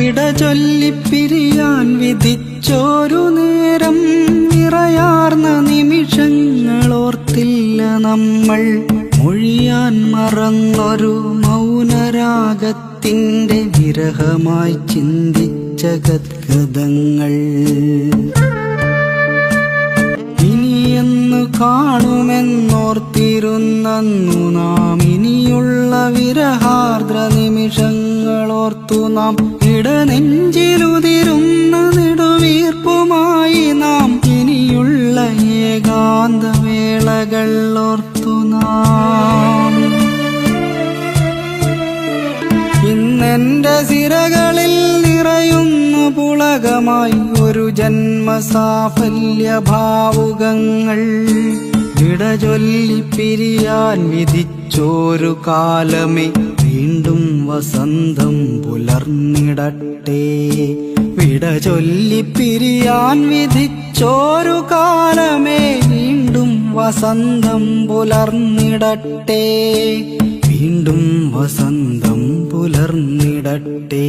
വിട ചൊല്ലിപ്പിരിയാൻ വിധിച്ചോരു നേരം നിറയാർന്ന നിമിഷങ്ങളോർത്തില്ല നമ്മൾ. മൊഴിയാൻ മറന്നൊരു മൗനരാഗത്തിൻ്റെ വിരഹമായി ചിന്തിച്ച ഗദ്ഗതങ്ങൾ. ഇനിയെന്നു കാണുമെന്നോർത്തിരുന്നു നാം, ഇനിയുള്ള വിരഹാർദ്ര നിമിഷങ്ങളോർത്തു നാം. ഇടനെഞ്ചിലുതിരുന്ന നെടുവീർപ്പുമായി നാം, ഇനിയുള്ള ഏകാന്തവേളകൾ ഓർത്തു നാം. ഇന്നെന്റെ സിരകളിൽ നിറയുന്നു പുളകമായി ഒരു ജന്മസാഫല്യഭാവുകങ്ങൾ. വിട ചൊല്ലിപ്പിരിയാൻ വിധിച്ചോരു കാലമേ വീണ്ടും വസന്തം പുലർന്നിടട്ടെ. വിട ചൊല്ലിപ്പിരിയാൻ വിധിച്ചോരു കാലമേ വീണ്ടും വസന്തം പുലർന്നിടട്ടെ. വീണ്ടും വസന്തം പുലർന്നിടട്ടെ.